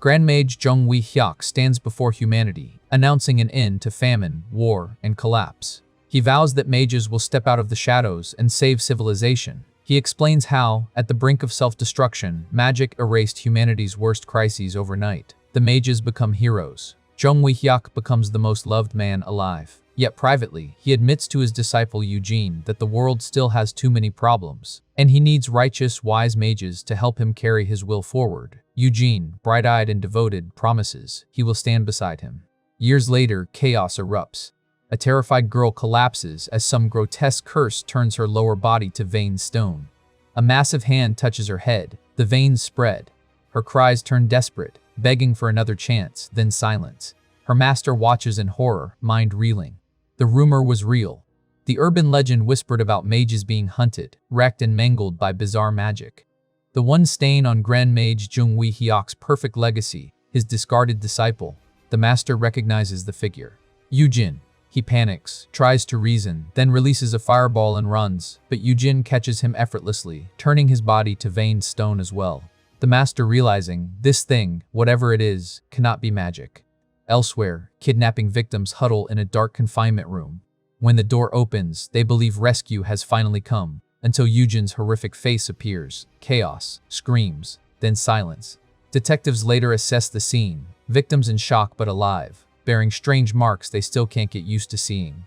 Grand Mage Jung Wee-hyuk stands before humanity, announcing an end to famine, war, and collapse. He vows that mages will step out of the shadows and save civilization. He explains how, at the brink of self-destruction, magic erased humanity's worst crises overnight. The mages become heroes. Jung Wee-hyuk becomes the most loved man alive. Yet privately, he admits to his disciple Eugene that the world still has too many problems, and he needs righteous, wise mages to help him carry his will forward. Eugene, bright-eyed and devoted, promises he will stand beside him. Years later, chaos erupts. A terrified girl collapses as some grotesque curse turns her lower body to veined stone. A massive hand touches her head. The veins spread. Her cries turn desperate, begging for another chance, then silence. Her master watches in horror, mind reeling. The rumor was real. The urban legend whispered about mages being hunted, wrecked and mangled by bizarre magic. The one stain on Grand Mage Jung Wee-hyuk's perfect legacy, his discarded disciple. The master recognizes the figure. Eugene. He panics, tries to reason, then releases a fireball and runs, but Eugene catches him effortlessly, turning his body to veined stone as well. The master realizing, this thing, whatever it is, cannot be magic. Elsewhere, kidnapping victims huddle in a dark confinement room. When the door opens, they believe rescue has finally come, until Eugene's horrific face appears. Chaos, screams, then silence. Detectives later assess the scene, victims in shock but alive, bearing strange marks they still can't get used to seeing.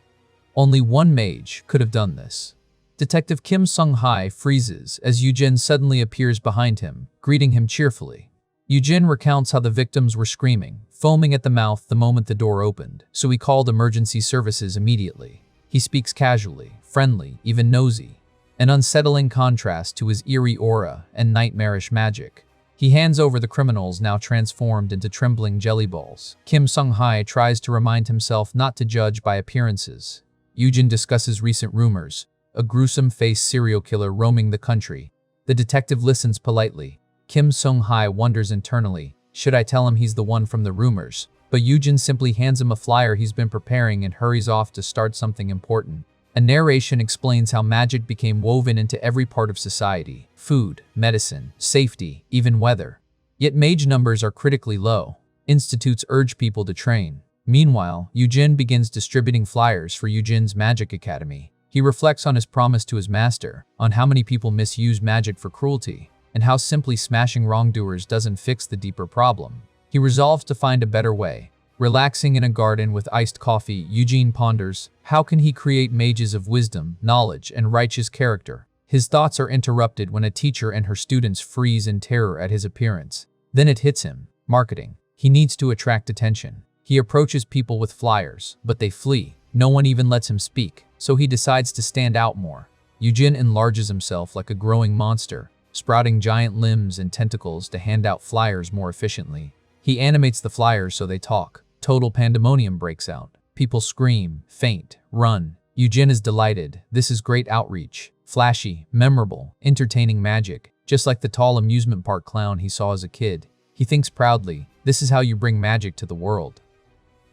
Only one mage could have done this. Detective Kim Sung-hae freezes as Eugene suddenly appears behind him, greeting him cheerfully. Eugene recounts how the victims were screaming, foaming at the mouth the moment the door opened, so he called emergency services immediately. He speaks casually, friendly, even nosy, an unsettling contrast to his eerie aura and nightmarish magic. He hands over the criminals now transformed into trembling jelly balls. Kim Sung-hae tries to remind himself not to judge by appearances. Eugene discusses recent rumors, a gruesome-faced serial killer roaming the country. The detective listens politely. Kim Sung-hae wonders internally, should I tell him he's the one from the rumors? But Eugene simply hands him a flyer he's been preparing and hurries off to start something important. A narration explains how magic became woven into every part of society: food, medicine, safety, even weather. Yet mage numbers are critically low. Institutes urge people to train. Meanwhile, Eugene begins distributing flyers for Eugene's Magic Academy. He reflects on his promise to his master, on how many people misuse magic for cruelty, and how simply smashing wrongdoers doesn't fix the deeper problem. He resolves to find a better way. Relaxing in a garden with iced coffee, Eugene ponders, how can he create mages of wisdom, knowledge, and righteous character? His thoughts are interrupted when a teacher and her students freeze in terror at his appearance. Then it hits him: marketing. He needs to attract attention. He approaches people with flyers, but they flee. No one even lets him speak, so he decides to stand out more. Eugene enlarges himself like a growing monster, sprouting giant limbs and tentacles to hand out flyers more efficiently. He animates the flyers so they talk. Total pandemonium breaks out. People scream, faint, run. Eugene is delighted. This is great outreach. Flashy, memorable, entertaining magic, just like the tall amusement park clown he saw as a kid. He thinks proudly, this is how you bring magic to the world.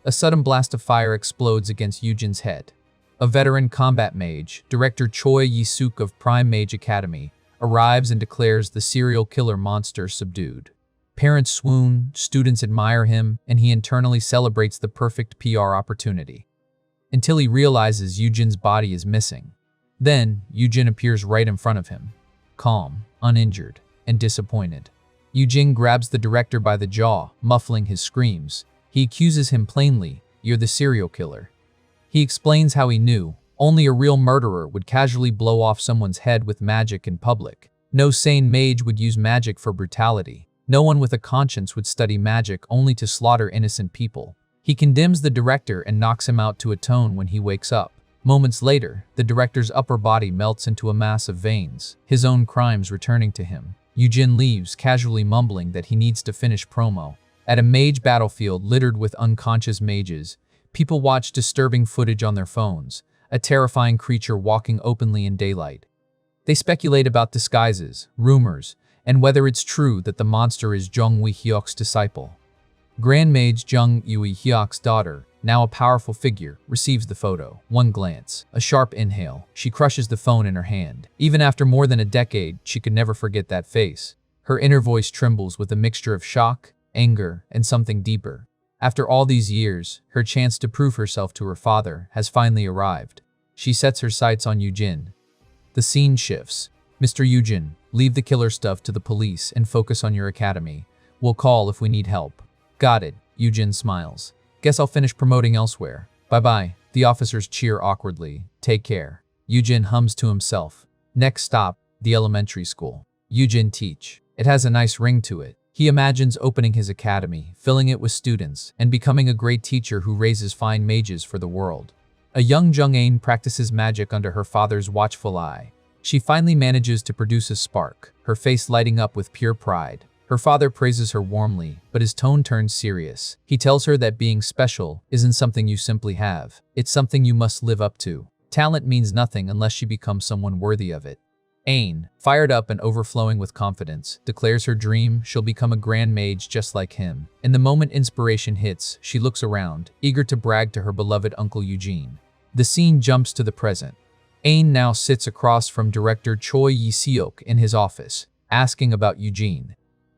A sudden blast of fire explodes against Eugene's head. A veteran combat mage, Director Choi Yi-suk of Prime Mage Academy, arrives and declares the serial killer monster subdued. Parents swoon, students admire him, and he internally celebrates the perfect PR opportunity. Until he realizes Eugene's body is missing. Then, Eugene appears right in front of him. Calm, uninjured, and disappointed. Eugene grabs the director by the jaw, muffling his screams. He accuses him plainly, "You're the serial killer." He explains how he knew. Only a real murderer would casually blow off someone's head with magic in public. No sane mage would use magic for brutality. No one with a conscience would study magic only to slaughter innocent people. He condemns the director and knocks him out to atone when he wakes up. Moments later, the director's upper body melts into a mass of veins, his own crimes returning to him. Eugene leaves, casually mumbling that he needs to finish promo. At a mage battlefield littered with unconscious mages, people watch disturbing footage on their phones, a terrifying creature walking openly in daylight. They speculate about disguises, rumors, and whether it's true that the monster is Jung Wee-hyuk's disciple. Grand Mage Jung Wee-hyuk's daughter, now a powerful figure, receives the photo. One glance, a sharp inhale. She crushes the phone in her hand. Even after more than a decade, she could never forget that face. Her inner voice trembles with a mixture of shock anger, and something deeper. After all these years, her chance to prove herself to her father has finally arrived. She sets her sights on Yujin. The scene shifts. Mr. Yujin, leave the killer stuff to the police and focus on your academy. We'll call if we need help. Got it, Yujin smiles. Guess I'll finish promoting elsewhere. Bye-bye. The officers cheer awkwardly. Take care. Yujin hums to himself. Next stop, the elementary school. Yujin teach. It has a nice ring to it. He imagines opening his academy, filling it with students, and becoming a great teacher who raises fine mages for the world. A young Jung-ain practices magic under her father's watchful eye. She finally manages to produce a spark, her face lighting up with pure pride. Her father praises her warmly, but his tone turns serious. He tells her that being special isn't something you simply have. It's something you must live up to. Talent means nothing unless she becomes someone worthy of it. Ain, fired up and overflowing with confidence, declares her dream she'll become a grand mage just like him. In the moment inspiration hits, she looks around, eager to brag to her beloved Uncle Eugene. The scene jumps to the present. Ain now sits across from director Choi Yi-seok in his office, asking about Eugene.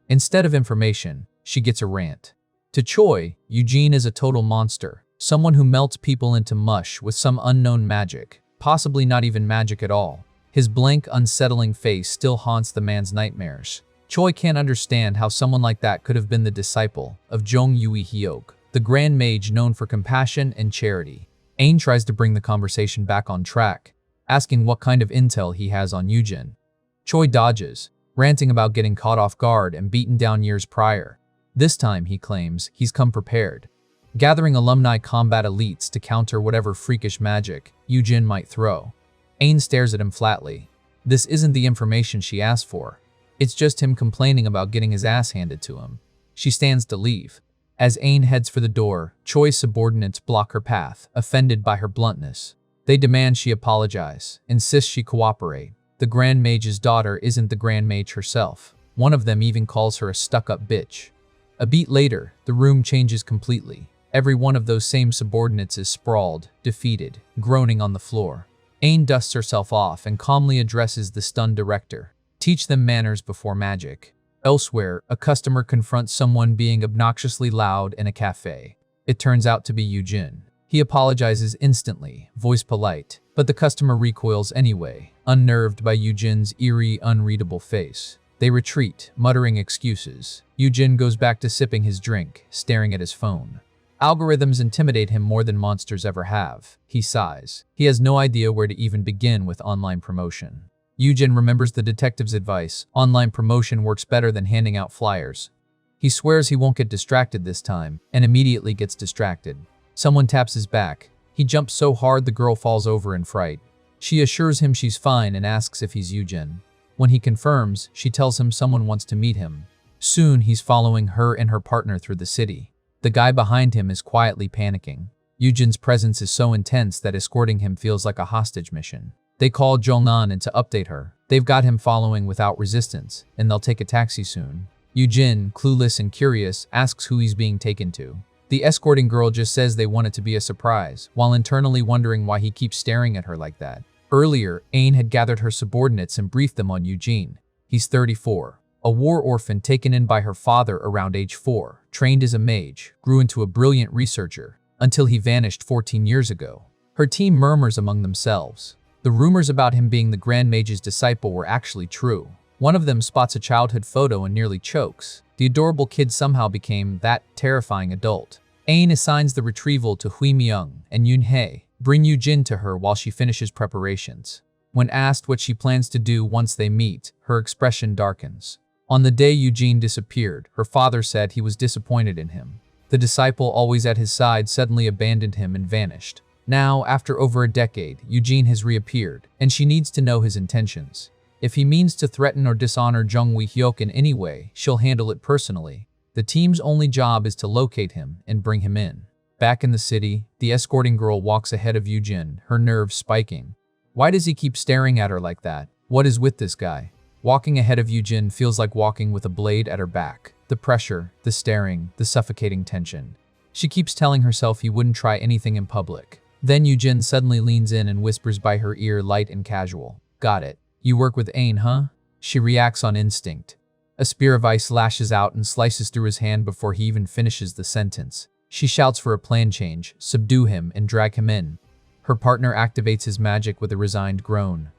Instead of information, she gets a rant. To Choi, Eugene is a total monster, someone who melts people into mush with some unknown magic, possibly not even magic at all. His blank, unsettling face still haunts the man's nightmares. Choi can't understand how someone like that could have been the disciple of Jong Yui-hyuk, the grand mage known for compassion and charity. Ain tries to bring the conversation back on track, asking what kind of intel he has on Eugene. Choi dodges, ranting about getting caught off guard and beaten down years prior. This time, he claims, he's come prepared, gathering alumni combat elites to counter whatever freakish magic Eugene might throw. Ain stares at him flatly. This isn't the information she asked for. It's just him complaining about getting his ass handed to him. She stands to leave. As Ain heads for the door, Choi's subordinates block her path, offended by her bluntness. They demand she apologize, insist she cooperate. The Grand Mage's daughter isn't the Grand Mage herself. One of them even calls her a stuck-up bitch. A beat later, the room changes completely. Every one of those same subordinates is sprawled, defeated, groaning on the floor. Ain dusts herself off and calmly addresses the stunned director. Teach them manners before magic. Elsewhere, a customer confronts someone being obnoxiously loud in a cafe. It turns out to be Eugene. He apologizes instantly, voice polite, but the customer recoils anyway, unnerved by Eugene's eerie, unreadable face. They retreat, muttering excuses. Eugene goes back to sipping his drink, staring at his phone. Algorithms intimidate him more than monsters ever have. He sighs. He has no idea where to even begin with online promotion. Eugene remembers the detective's advice. Online promotion works better than handing out flyers. He swears he won't get distracted this time, and immediately gets distracted. Someone taps his back. He jumps so hard the girl falls over in fright. She assures him she's fine and asks if he's Eugene. When he confirms, she tells him someone wants to meet him. Soon, he's following her and her partner through the city. The guy behind him is quietly panicking. Eugene's presence is so intense that escorting him feels like a hostage mission. They call Jolnan in to update her. They've got him following without resistance, and they'll take a taxi soon. Eugene, clueless and curious, asks who he's being taken to. The escorting girl just says they want it to be a surprise, while internally wondering why he keeps staring at her like that. Earlier, Ain had gathered her subordinates and briefed them on Eugene. He's 34. A war orphan taken in by her father around age 4, trained as a mage, grew into a brilliant researcher, until he vanished 14 years ago. Her team murmurs among themselves. The rumors about him being the Grand Mage's disciple were actually true. One of them spots a childhood photo and nearly chokes. The adorable kid somehow became that terrifying adult. Ain assigns the retrieval to Hui Myung and Yoon Hae. Bring Eugene to her while she finishes preparations. When asked what she plans to do once they meet, her expression darkens. On the day Eugene disappeared, her father said he was disappointed in him. The disciple always at his side suddenly abandoned him and vanished. Now, after over a decade, Eugene has reappeared, and she needs to know his intentions. If he means to threaten or dishonor Jung Wee-hyuk in any way, she'll handle it personally. The team's only job is to locate him and bring him in. Back in the city, the escorting girl walks ahead of Eugene, her nerves spiking. Why does he keep staring at her like that? What is with this guy? Walking ahead of Eugene feels like walking with a blade at her back. The pressure, the staring, the suffocating tension. She keeps telling herself he wouldn't try anything in public. Then Eugene suddenly leans in and whispers by her ear, light and casual. Got it. You work with Ain, huh? She reacts on instinct. A spear of ice lashes out and slices through his hand before he even finishes the sentence. She shouts for a plan change, subdue him, and drag him in. Her partner activates his magic with a resigned groan.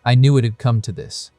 I knew it had come to this.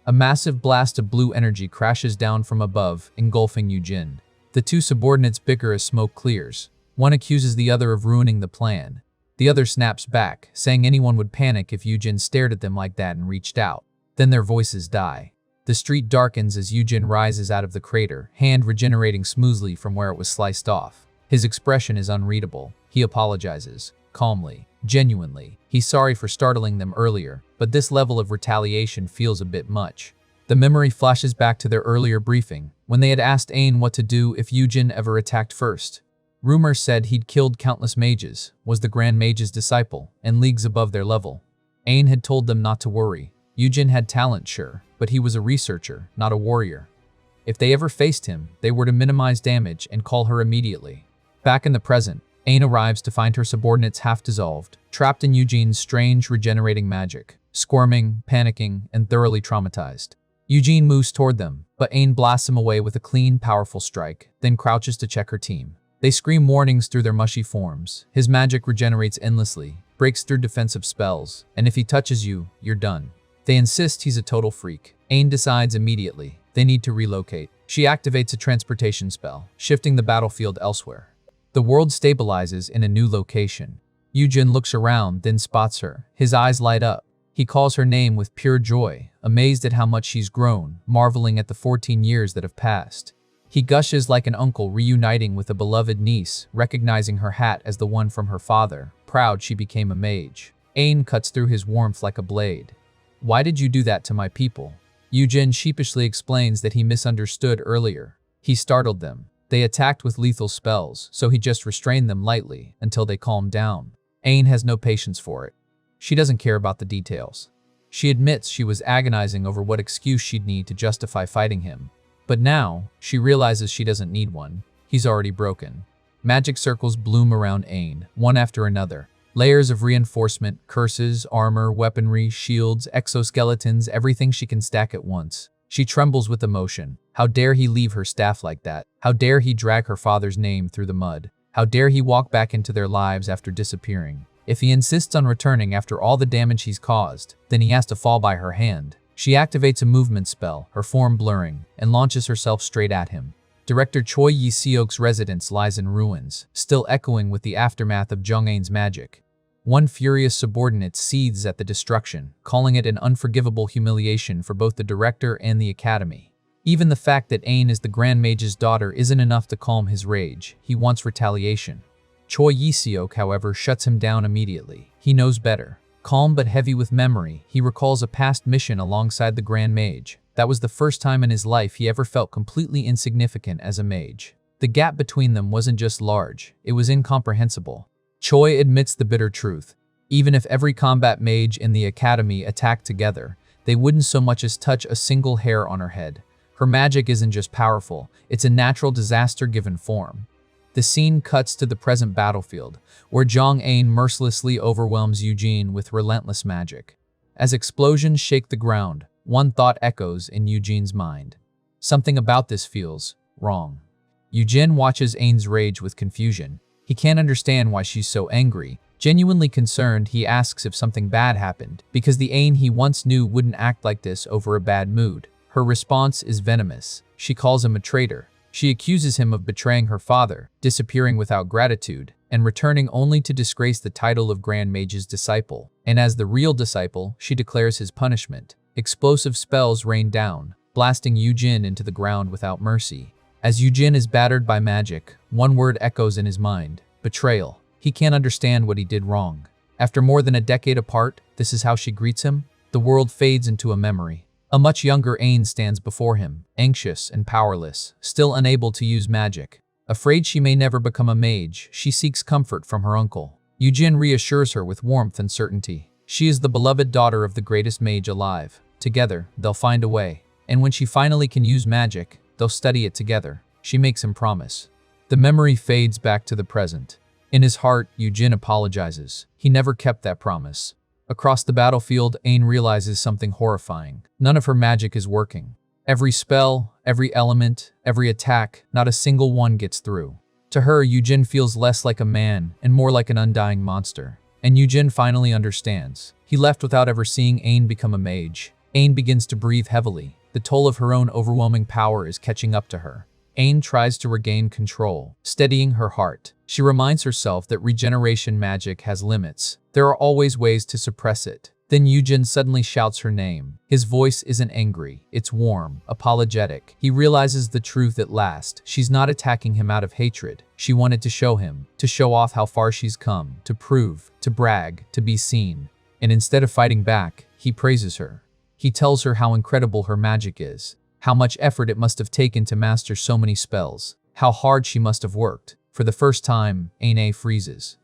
A massive blast of blue energy crashes down from above, engulfing Yujin. The two subordinates bicker as smoke clears. One accuses the other of ruining the plan. The other snaps back, saying anyone would panic if Yujin stared at them like that and reached out. Then their voices die. The street darkens as Yujin rises out of the crater, hand regenerating smoothly from where it was sliced off. His expression is unreadable. He apologizes, calmly, genuinely. He's sorry for startling them earlier, but this level of retaliation feels a bit much. The memory flashes back to their earlier briefing, when they had asked Ain what to do if Yujin ever attacked first. Rumor said he'd killed countless mages, was the Grand Mage's disciple, and leagues above their level. Ain had told them not to worry. Yujin had talent, sure, but he was a researcher, not a warrior. If they ever faced him, they were to minimize damage and call her immediately. Back in the present, Ain arrives to find her subordinates half dissolved, trapped in Yujin's strange regenerating magic, squirming, panicking, and thoroughly traumatized. Yujin moves toward them, but Ain blasts him away with a clean, powerful strike, then crouches to check her team. They scream warnings through their mushy forms. His magic regenerates endlessly, breaks through defensive spells, and if he touches you, you're done. They insist he's a total freak. Ain decides immediately they need to relocate. She activates a transportation spell, shifting the battlefield elsewhere. The world stabilizes in a new location. Yujin looks around, then spots her. His eyes light up. He calls her name with pure joy, amazed at how much she's grown, marveling at the 14 years that have passed. He gushes like an uncle reuniting with a beloved niece, recognizing her hat as the one from her father, proud she became a mage. Ain cuts through his warmth like a blade. Why did you do that to my people? Yujin sheepishly explains that he misunderstood earlier. He startled them. They attacked with lethal spells, so he just restrained them lightly until they calmed down. Ain has no patience for it. She doesn't care about the details. She admits she was agonizing over what excuse she'd need to justify fighting him. But now, she realizes she doesn't need one. He's already broken. Magic circles bloom around Ain, one after another. Layers of reinforcement, curses, armor, weaponry, shields, exoskeletons, everything she can stack at once. She trembles with emotion. How dare he leave her staff like that? How dare he drag her father's name through the mud? How dare he walk back into their lives after disappearing? If he insists on returning after all the damage he's caused, then he has to fall by her hand. She activates a movement spell, her form blurring, and launches herself straight at him. Director Choi Yi-seok's residence lies in ruins, still echoing with the aftermath of Jung-ain's magic. One furious subordinate seethes at the destruction, calling it an unforgivable humiliation for both the director and the academy. Even the fact that Ain is the Grand Mage's daughter isn't enough to calm his rage. He wants retaliation. Choi Yi-seok, however, shuts him down immediately. He knows better. Calm but heavy with memory, he recalls a past mission alongside the Grand Mage. That was the first time in his life he ever felt completely insignificant as a mage. The gap between them wasn't just large, it was incomprehensible. Choi admits the bitter truth. Even if every combat mage in the academy attacked together, they wouldn't so much as touch a single hair on her head. Her magic isn't just powerful, it's a natural disaster given form. The scene cuts to the present battlefield, where Jung-ain mercilessly overwhelms Yujin with relentless magic. As explosions shake the ground, one thought echoes in Yujin's mind. Something about this feels wrong. Yujin watches Ain's rage with confusion. He can't understand why she's so angry. Genuinely concerned, he asks if something bad happened, because the Ain he once knew wouldn't act like this over a bad mood. Her response is venomous. She calls him a traitor. She accuses him of betraying her father, disappearing without gratitude, and returning only to disgrace the title of Grand Mage's disciple. And as the real disciple, she declares his punishment. Explosive spells rain down, blasting Yujin into the ground without mercy. As Yujin is battered by magic, one word echoes in his mind: betrayal. He can't understand what he did wrong. After more than a decade apart, this is how she greets him? The world fades into a memory. A much younger Ain stands before him, anxious and powerless, still unable to use magic. Afraid she may never become a mage, she seeks comfort from her uncle. Yujin reassures her with warmth and certainty. She is the beloved daughter of the greatest mage alive. Together, they'll find a way. And when she finally can use magic, they'll study it together. She makes him promise. The memory fades back to the present. In his heart, Yujin apologizes. He never kept that promise. Across the battlefield, Ain realizes something horrifying. None of her magic is working. Every spell, Every element, every attack, not a single one gets through. To her, Yujin feels less like a man and more like an undying monster. And Yujin finally understands. He left without ever seeing Ain become a mage. Ain begins to breathe heavily. The toll of her own overwhelming power is catching up to her. Ain tries to regain control, steadying her heart. She reminds herself that regeneration magic has limits. There are always ways to suppress it. Then Yujin suddenly shouts her name. His voice isn't angry, it's warm, apologetic. He realizes the truth at last. She's not attacking him out of hatred. She wanted to show him, to show off how far she's come, to prove, to brag, to be seen. And instead of fighting back, he praises her. He tells her how incredible her magic is, how much effort it must have taken to master so many spells, how hard she must have worked. For the first time, Aine freezes.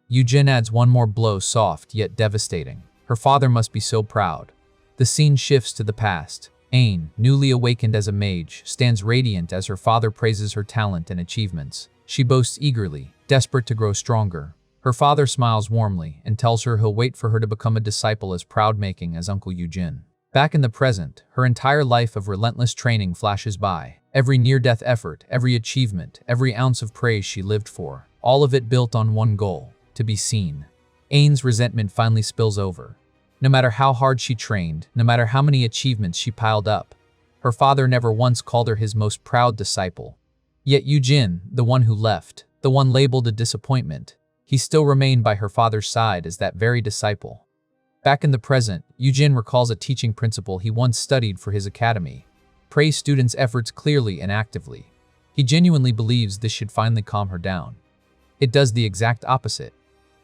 Yujin adds one more blow, soft yet devastating. Her father must be so proud. The scene shifts to the past. Ain, newly awakened as a mage, stands radiant as her father praises her talent and achievements. She boasts eagerly, desperate to grow stronger. Her father smiles warmly and tells her he'll wait for her to become a disciple as proud-making as Uncle Yujin. Back in the present, her entire life of relentless training flashes by. Every near-death effort, every achievement, every ounce of praise she lived for, all of it built on one goal, to be seen. Ain's resentment finally spills over. No matter how hard she trained, no matter how many achievements she piled up, her father never once called her his most proud disciple. Yet Yujin, the one who left, the one labeled a disappointment, he still remained by her father's side as that very disciple. Back in the present, Yujin recalls a teaching principle he once studied for his academy. Praise students' efforts clearly and actively. He genuinely believes this should finally calm her down. It does the exact opposite.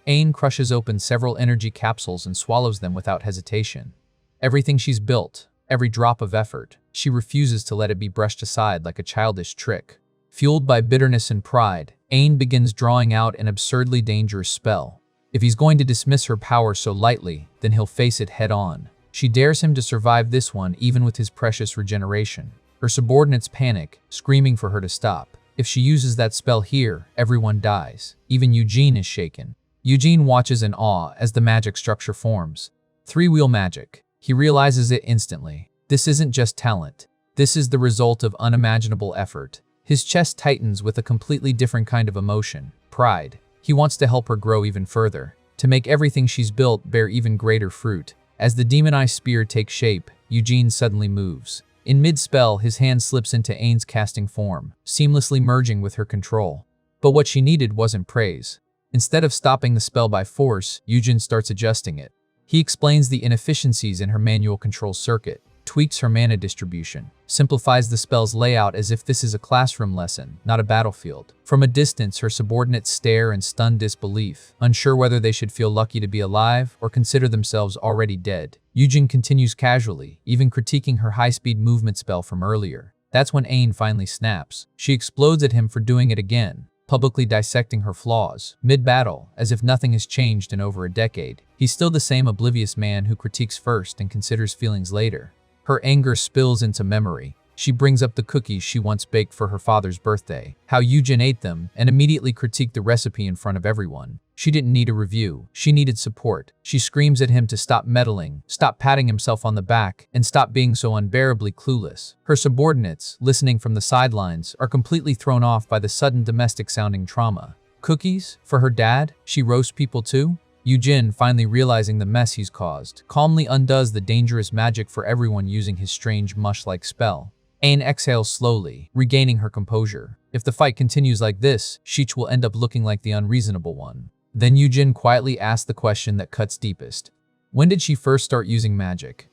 Ain crushes open several energy capsules and swallows them without hesitation. Everything she's built, every drop of effort, she refuses to let it be brushed aside like a childish trick. Fueled by bitterness and pride, Ain begins drawing out an absurdly dangerous spell. If he's going to dismiss her power so lightly, then he'll face it head-on. She dares him to survive this one even with his precious regeneration. Her subordinates panic, screaming for her to stop. If she uses that spell here, everyone dies. Even Eugene is shaken. Eugene watches in awe as the magic structure forms. Three-wheel magic. He realizes it instantly. This isn't just talent. This is the result of unimaginable effort. His chest tightens with a completely different kind of emotion, pride. He wants to help her grow even further, to make everything she's built bear even greater fruit. As the demonized spear takes shape, Eugene suddenly moves. In mid-spell, his hand slips into Ain's casting form, seamlessly merging with her control. But what she needed wasn't praise. Instead of stopping the spell by force, Eugene starts adjusting it. He explains the inefficiencies in her manual control circuit, tweaks her mana distribution, simplifies the spell's layout as if this is a classroom lesson, not a battlefield. From a distance, her subordinates stare in stunned disbelief, unsure whether they should feel lucky to be alive or consider themselves already dead. Eugene continues casually, even critiquing her high-speed movement spell from earlier. That's when Ain finally snaps. She explodes at him for doing it again, publicly dissecting her flaws, mid-battle, as if nothing has changed in over a decade. He's still the same oblivious man who critiques first and considers feelings later. Her anger spills into memory. She brings up the cookies she once baked for her father's birthday, how Eugene ate them, and immediately critiqued the recipe in front of everyone. She didn't need a review. She needed support. She screams at him to stop meddling, stop patting himself on the back, and stop being so unbearably clueless. Her subordinates, listening from the sidelines, are completely thrown off by the sudden domestic-sounding trauma. Cookies? For her dad? She roasts people too? Eugene, finally realizing the mess he's caused, calmly undoes the dangerous magic for everyone using his strange mush-like spell. Ain exhales slowly, regaining her composure. If the fight continues like this, Sheech will end up looking like the unreasonable one. Then Eugene quietly asks the question that cuts deepest. When did she first start using magic?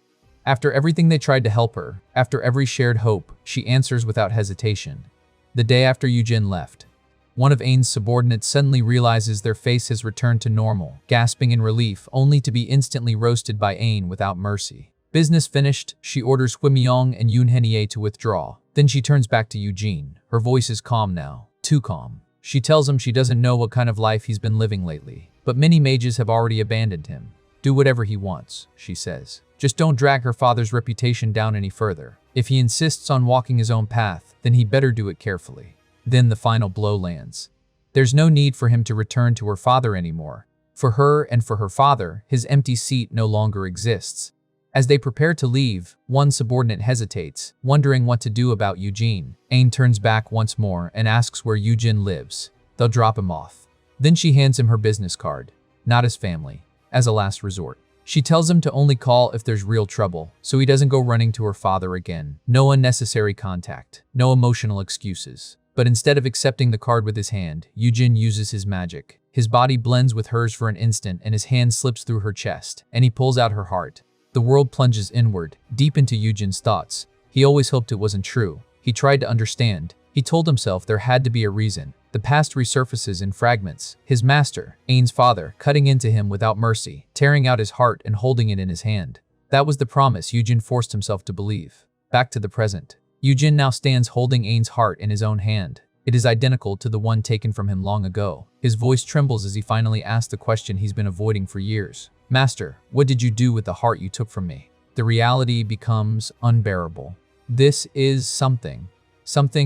After everything they tried to help her, after every shared hope, she answers without hesitation. The day after Eugene left. One of Ain's subordinates suddenly realizes their face has returned to normal, gasping in relief, only to be instantly roasted by Ain without mercy. Business finished, she orders Huimyong and Yunhenie to withdraw. Then she turns back to Eugene. Her voice is calm now, too calm. She tells him she doesn't know what kind of life he's been living lately, but many mages have already abandoned him. Do whatever he wants, she says. Just don't drag her father's reputation down any further. If he insists on walking his own path, then he better do it carefully. Then the final blow lands. There's no need for him to return to her father anymore. For her and for her father, his empty seat no longer exists. As they prepare to leave, one subordinate hesitates, wondering what to do about Eugene. Ain turns back once more and asks where Eugene lives. They'll drop him off. Then she hands him her business card, not his family, as a last resort. She tells him to only call if there's real trouble, so he doesn't go running to her father again. No unnecessary contact, no emotional excuses. But instead of accepting the card with his hand, Eugene uses his magic. His body blends with hers for an instant and his hand slips through her chest, and he pulls out her heart. The world plunges inward, deep into Eugene's thoughts. He always hoped it wasn't true. He tried to understand. He told himself there had to be a reason. The past resurfaces in fragments. His master, Ain's father, cutting into him without mercy, tearing out his heart and holding it in his hand. That was the promise Eugene forced himself to believe. Back to the present. Eugene now stands holding Ain's heart in his own hand. It is identical to the one taken from him long ago. His voice trembles as he finally asks the question he's been avoiding for years. Master, what did you do with the heart you took from me? The reality becomes unbearable. This is something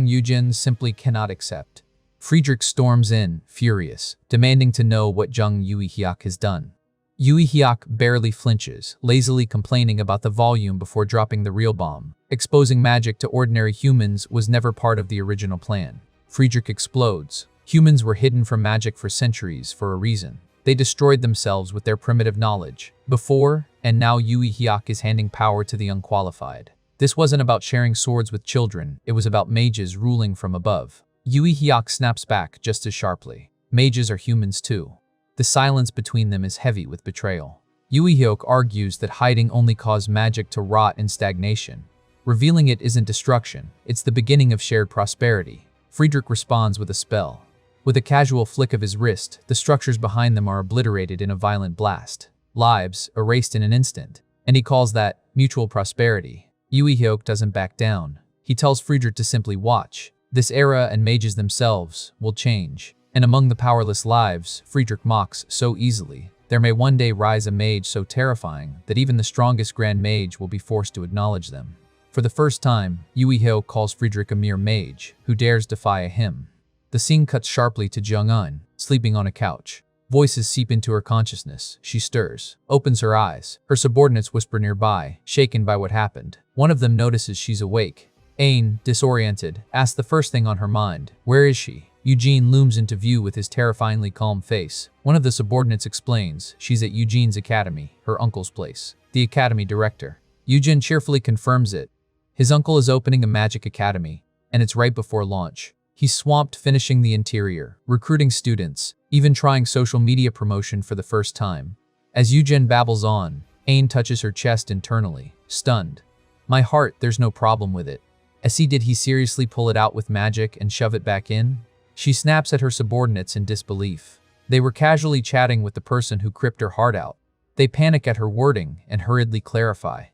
Eugene simply cannot accept. Friedrich storms in, furious, demanding to know what Jung Yui-hyuk has done. Yui-hyuk barely flinches, lazily complaining about the volume before dropping the real bomb. Exposing magic to ordinary humans was never part of the original plan. Friedrich explodes. Humans were hidden from magic for centuries for a reason. They destroyed themselves with their primitive knowledge. Before, and now Yui-hyuk is handing power to the unqualified. This wasn't about sharing swords with children, it was about mages ruling from above. Yui-hyuk snaps back just as sharply. Mages are humans too. The silence between them is heavy with betrayal. Yui-hyuk argues that hiding only caused magic to rot in stagnation. Revealing it isn't destruction, it's the beginning of shared prosperity. Friedrich responds with a spell. With a casual flick of his wrist, the structures behind them are obliterated in a violent blast. Lives erased in an instant. And he calls that mutual prosperity. Yui-hyuk doesn't back down. He tells Friedrich to simply watch. This era and mages themselves will change. And among the powerless lives Friedrich mocks so easily, there may one day rise a mage so terrifying that even the strongest grand mage will be forced to acknowledge them. For the first time, Yui-hyuk calls Friedrich a mere mage who dares defy him. The scene cuts sharply to Jung-un, sleeping on a couch. Voices seep into her consciousness. She stirs, opens her eyes. Her subordinates whisper nearby, shaken by what happened. One of them notices she's awake. Ain, disoriented, asks the first thing on her mind. Where is she? Eugene looms into view with his terrifyingly calm face. One of the subordinates explains she's at Eugene's academy, her uncle's place. The academy director. Eugene cheerfully confirms it. His uncle is opening a magic academy, and it's right before launch. He's swamped finishing the interior, recruiting students, even trying social media promotion for the first time. As Eugene babbles on, Ain touches her chest internally, stunned. My heart, there's no problem with it. Did he seriously pull it out with magic and shove it back in? She snaps at her subordinates in disbelief. They were casually chatting with the person who cripped her heart out. They panic at her wording and hurriedly clarify.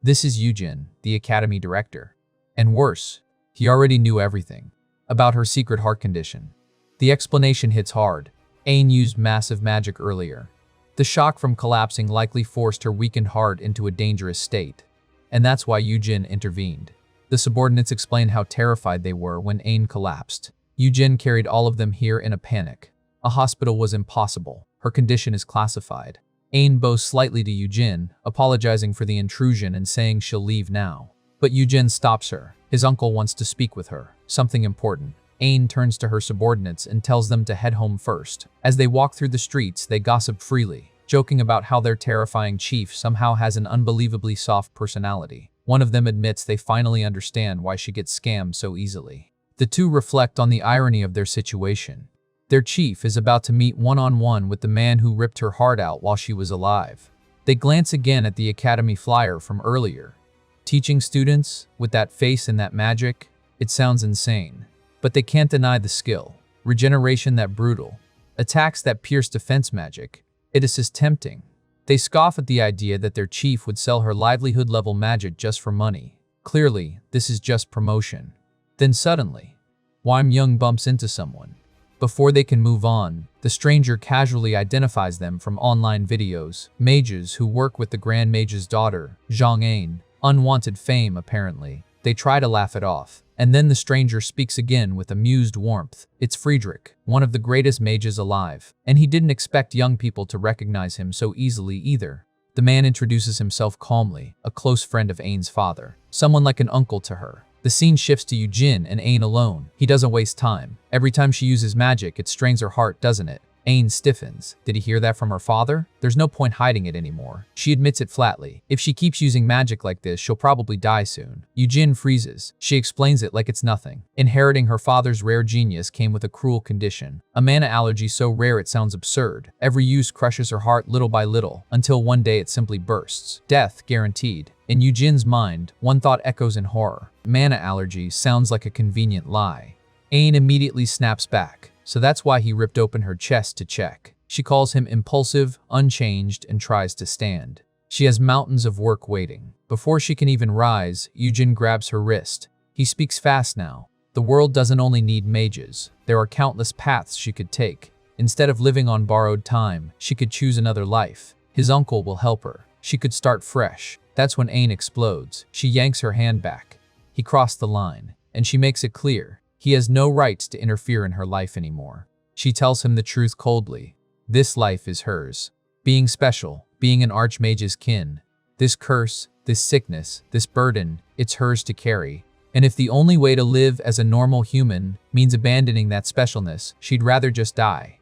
This is Eugene, the academy director. And worse, he already knew everything about her secret heart condition. The explanation hits hard. Ain used massive magic earlier. The shock from collapsing likely forced her weakened heart into a dangerous state. And that's why Eugene intervened. The subordinates explain how terrified they were when Ain collapsed. Eugene carried all of them here in a panic. A hospital was impossible. Her condition is classified. Ain bows slightly to Eugene, apologizing for the intrusion and saying she'll leave now. But Eugene stops her. His uncle wants to speak with her. Something important. Ain turns to her subordinates and tells them to head home first. As they walk through the streets, they gossip freely, joking about how their terrifying chief somehow has an unbelievably soft personality. One of them admits they finally understand why she gets scammed so easily. The two reflect on the irony of their situation. Their chief is about to meet one-on-one with the man who ripped her heart out while she was alive. They glance again at the academy flyer from earlier. Teaching students, with that face and that magic, it sounds insane. But they can't deny the skill. Regeneration that brutal. Attacks that pierce defense magic. It is as tempting. They scoff at the idea that their chief would sell her livelihood-level magic just for money. Clearly, this is just promotion. Then suddenly, Wim Young bumps into someone. Before they can move on, the stranger casually identifies them from online videos, mages who work with the Grand Mage's daughter, Zhang Ain. Unwanted fame, apparently. They try to laugh it off. And then the stranger speaks again with amused warmth. It's Friedrich, one of the greatest mages alive. And he didn't expect young people to recognize him so easily either. The man introduces himself calmly, a close friend of Ain's father, someone like an uncle to her. The scene shifts to Eugene and Ain alone. He doesn't waste time. Every time she uses magic, it strains her heart, doesn't it? Ain stiffens. Did he hear that from her father? There's no point hiding it anymore. She admits it flatly. If she keeps using magic like this, she'll probably die soon. Eugene freezes. She explains it like it's nothing. Inheriting her father's rare genius came with a cruel condition. A mana allergy so rare it sounds absurd. Every use crushes her heart little by little, until one day it simply bursts. Death guaranteed. In Eugene's mind, one thought echoes in horror. Mana allergy sounds like a convenient lie. Ain immediately snaps back. So that's why he ripped open her chest to check. She calls him impulsive, unchanged, and tries to stand. She has mountains of work waiting. Before she can even rise, Eugene grabs her wrist. He speaks fast now. The world doesn't only need mages. There are countless paths she could take. Instead of living on borrowed time, she could choose another life. His uncle will help her. She could start fresh. That's when Ain explodes. She yanks her hand back. He crossed the line, and she makes it clear. He has no right to interfere in her life anymore. She tells him the truth coldly. This life is hers. Being special, being an Archmage's kin. This curse, this sickness, this burden, it's hers to carry. And if the only way to live as a normal human means abandoning that specialness, she'd rather just die.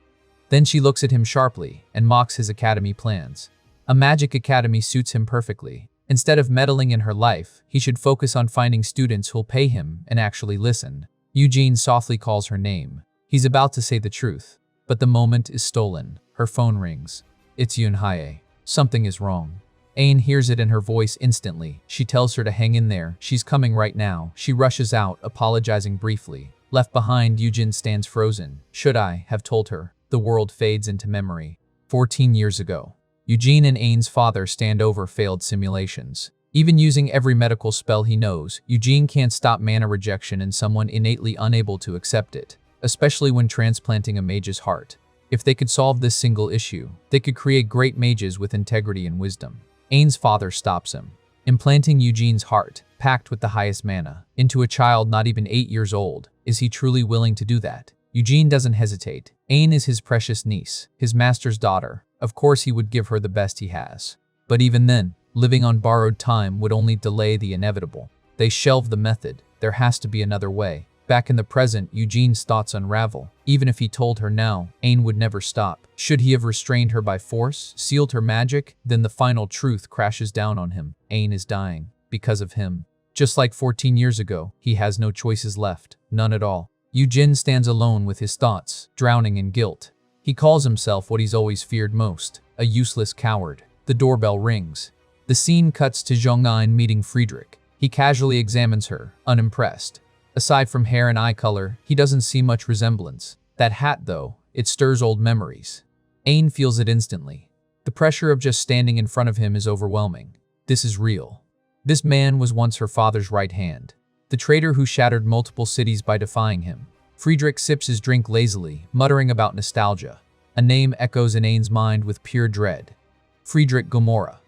Then she looks at him sharply and mocks his academy plans. A magic academy suits him perfectly. Instead of meddling in her life, he should focus on finding students who'll pay him and actually listen. Eugene softly calls her name. He's about to say the truth, but the moment is stolen. Her phone rings. It's Yunhae. Something is wrong. Ain hears it in her voice instantly. She tells her to hang in there. She's coming right now. She rushes out, apologizing briefly. Left behind, Eugene stands frozen. Should I have told her? The world fades into memory. 14 years ago. Eugene and Ain's father stand over failed simulations. Even using every medical spell he knows, Eugene can't stop mana rejection in someone innately unable to accept it, especially when transplanting a mage's heart. If they could solve this single issue, they could create great mages with integrity and wisdom. Ain's father stops him. Implanting Eugene's heart, packed with the highest mana, into a child not even 8 years old, is he truly willing to do that? Eugene doesn't hesitate. Ain is his precious niece, his master's daughter. Of course he would give her the best he has. But even then, living on borrowed time would only delay the inevitable. They shelve the method. There has to be another way. Back in the present, Eugene's thoughts unravel. Even if he told her now, Ain would never stop. Should he have restrained her by force, sealed her magic? Then the final truth crashes down on him. Ain is dying. Because of him. Just like 14 years ago, he has no choices left. None at all. Eugene stands alone with his thoughts, drowning in guilt. He calls himself what he's always feared most, a useless coward. The doorbell rings. The scene cuts to Zhong'an meeting Friedrich. He casually examines her, unimpressed. Aside from hair and eye color, he doesn't see much resemblance. That hat, though, it stirs old memories. Ain feels it instantly. The pressure of just standing in front of him is overwhelming. This is real. This man was once her father's right hand. The traitor who shattered multiple cities by defying him. Friedrich sips his drink lazily, muttering about nostalgia. A name echoes in Ain's mind with pure dread. Friedrich Gomorrah.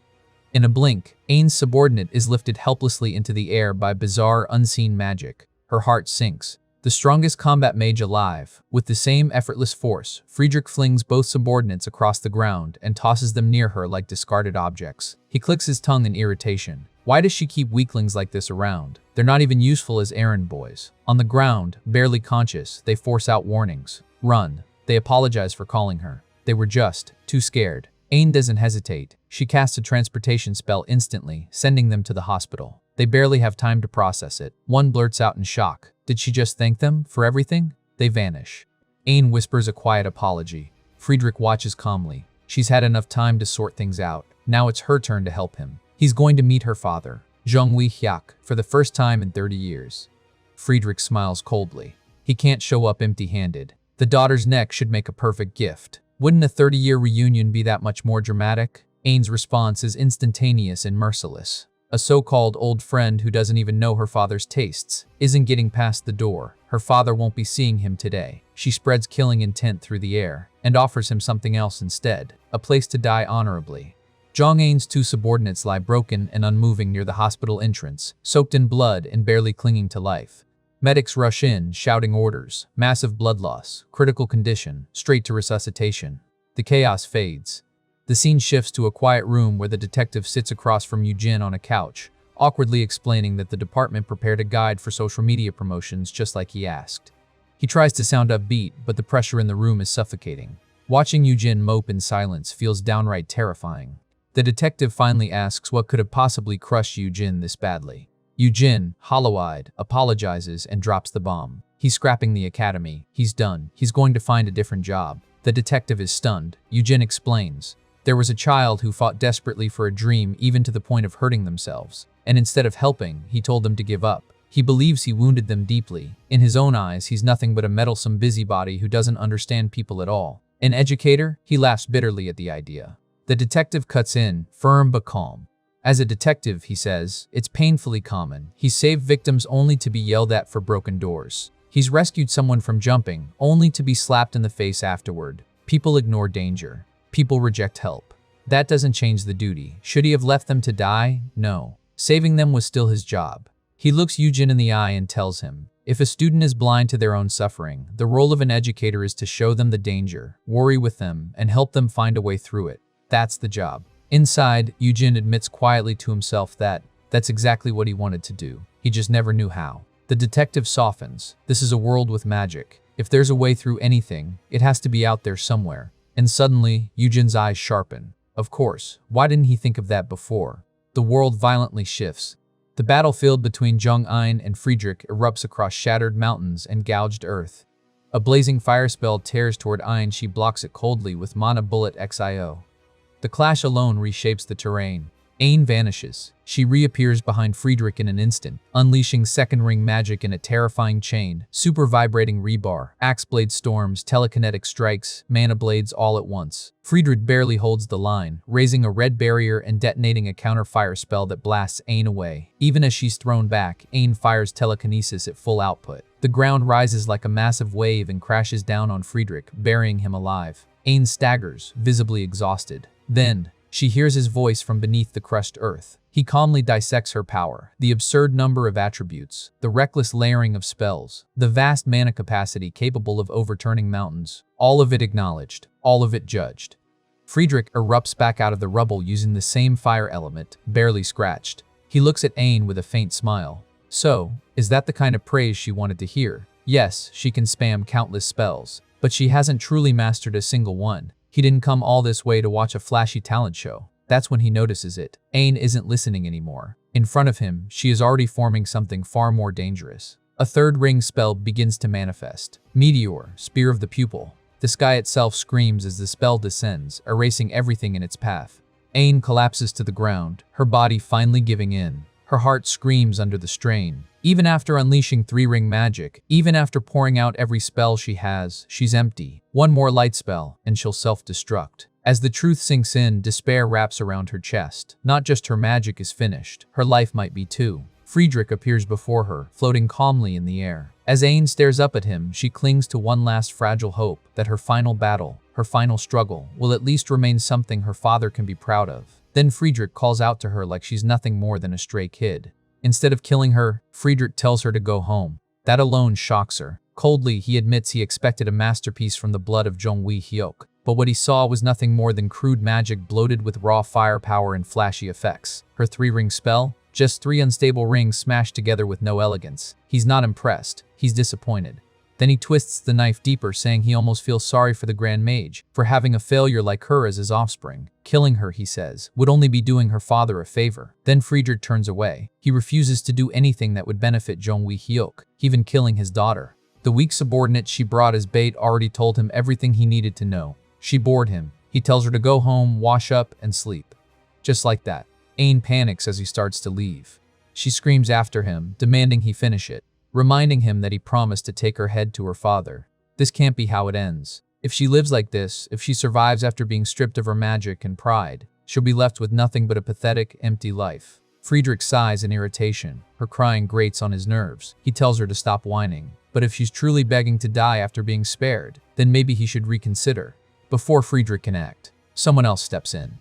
In a blink, Ain's subordinate is lifted helplessly into the air by bizarre, unseen magic. Her heart sinks. The strongest combat mage alive. With the same effortless force, Friedrich flings both subordinates across the ground and tosses them near her like discarded objects. He clicks his tongue in irritation. Why does she keep weaklings like this around? They're not even useful as errand boys. On the ground, barely conscious, they force out warnings. Run. They apologize for calling her. They were just too scared. Ain doesn't hesitate. She casts a transportation spell instantly, sending them to the hospital. They barely have time to process it. One blurts out in shock. Did she just thank them for everything? They vanish. Ain whispers a quiet apology. Friedrich watches calmly. She's had enough time to sort things out. Now it's her turn to help him. He's going to meet her father, Zhong Wei-hyuk, for the first time in 30 years. Friedrich smiles coldly. He can't show up empty-handed. The daughter's neck should make a perfect gift. Wouldn't a 30-year reunion be that much more dramatic? Ain's response is instantaneous and merciless. A so-called old friend who doesn't even know her father's tastes isn't getting past the door. Her father won't be seeing him today. She spreads killing intent through the air and offers him something else instead, a place to die honorably. Zhong Ain's two subordinates lie broken and unmoving near the hospital entrance, soaked in blood and barely clinging to life. Medics rush in, shouting orders. Massive blood loss, critical condition, straight to resuscitation. The chaos fades. The scene shifts to a quiet room where the detective sits across from Eugene on a couch, awkwardly explaining that the department prepared a guide for social media promotions just like he asked. He tries to sound upbeat, but the pressure in the room is suffocating. Watching Eugene mope in silence feels downright terrifying. The detective finally asks what could have possibly crushed Eugene this badly. Eugene, hollow-eyed, apologizes and drops the bomb. He's scrapping the academy. He's done. He's going to find a different job. The detective is stunned. Eugene explains. There was a child who fought desperately for a dream even to the point of hurting themselves. And instead of helping, he told them to give up. He believes he wounded them deeply. In his own eyes, he's nothing but a meddlesome busybody who doesn't understand people at all. An educator? He laughs bitterly at the idea. The detective cuts in, firm but calm. As a detective, he says, it's painfully common. He's saved victims only to be yelled at for broken doors. He's rescued someone from jumping, only to be slapped in the face afterward. People ignore danger. People reject help. That doesn't change the duty. Should he have left them to die? No. Saving them was still his job. He looks Eugene in the eye and tells him, if a student is blind to their own suffering, the role of an educator is to show them the danger, worry with them, and help them find a way through it. That's the job. Inside, Eugene admits quietly to himself that that's exactly what he wanted to do. He just never knew how. The detective softens. This is a world with magic. If there's a way through anything, it has to be out there somewhere. And suddenly, Eugene's eyes sharpen. Of course, why didn't he think of that before? The world violently shifts. The battlefield between Jung-ein and Friedrich erupts across shattered mountains and gouged earth. A blazing fire spell tears toward Ein. She blocks it coldly with Mana Bullet XIO. The clash alone reshapes the terrain. Ein vanishes. She reappears behind Friedrich in an instant, unleashing second ring magic in a terrifying chain, super vibrating rebar, axe blade storms, telekinetic strikes, mana blades all at once. Friedrich barely holds the line, raising a red barrier and detonating a counter-fire spell that blasts Ein away. Even as she's thrown back, Ein fires telekinesis at full output. The ground rises like a massive wave and crashes down on Friedrich, burying him alive. Ein staggers, visibly exhausted. Then, she hears his voice from beneath the crushed earth. He calmly dissects her power, the absurd number of attributes, the reckless layering of spells, the vast mana capacity capable of overturning mountains, all of it acknowledged, all of it judged. Friedrich erupts back out of the rubble using the same fire element, barely scratched. He looks at Ein with a faint smile. So, is that the kind of praise she wanted to hear? Yes, she can spam countless spells, but she hasn't truly mastered a single one. He didn't come all this way to watch a flashy talent show. That's when he notices it. Ein isn't listening anymore. In front of him, she is already forming something far more dangerous. A third ring spell begins to manifest. Meteor, Spear of the Pupil. The sky itself screams as the spell descends, erasing everything in its path. Ein collapses to the ground, her body finally giving in. Her heart screams under the strain. Even after unleashing 3-ring magic, even after pouring out every spell she has, she's empty. One more light spell, and she'll self-destruct. As the truth sinks in, despair wraps around her chest. Not just her magic is finished, her life might be too. Friedrich appears before her, floating calmly in the air. As Ein stares up at him, she clings to one last fragile hope that her final battle, her final struggle, will at least remain something her father can be proud of. Then Friedrich calls out to her like she's nothing more than a stray kid. Instead of killing her, Friedrich tells her to go home. That alone shocks her. Coldly, he admits he expected a masterpiece from the blood of Jong-wee Hyuk, but what he saw was nothing more than crude magic bloated with raw firepower and flashy effects. Her 3-ring spell? Just 3 unstable rings smashed together with no elegance. He's not impressed. He's disappointed. Then he twists the knife deeper, saying he almost feels sorry for the Grand Mage for having a failure like her as his offspring. Killing her, he says, would only be doing her father a favor. Then Friedrich turns away. He refuses to do anything that would benefit Jong-wee Hyuk, even killing his daughter. The weak subordinate she brought as bait already told him everything he needed to know. She bored him. He tells her to go home, wash up, and sleep. Just like that. Ein panics as he starts to leave. She screams after him, demanding he finish it, reminding him that he promised to take her head to her father. This can't be how it ends. If she lives like this, if she survives after being stripped of her magic and pride, she'll be left with nothing but a pathetic, empty life. Friedrich sighs in irritation. Her crying grates on his nerves. He tells her to stop whining. But if she's truly begging to die after being spared, then maybe he should reconsider. Before Friedrich can act, someone else steps in.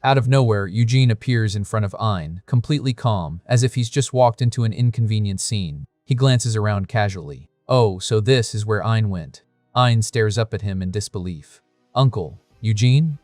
Out of nowhere, Eugene appears in front of Ein, completely calm, as if he's just walked into an inconvenient scene. He glances around casually. Oh, so this is where Ein went. Ein stares up at him in disbelief. Uncle, Eugene?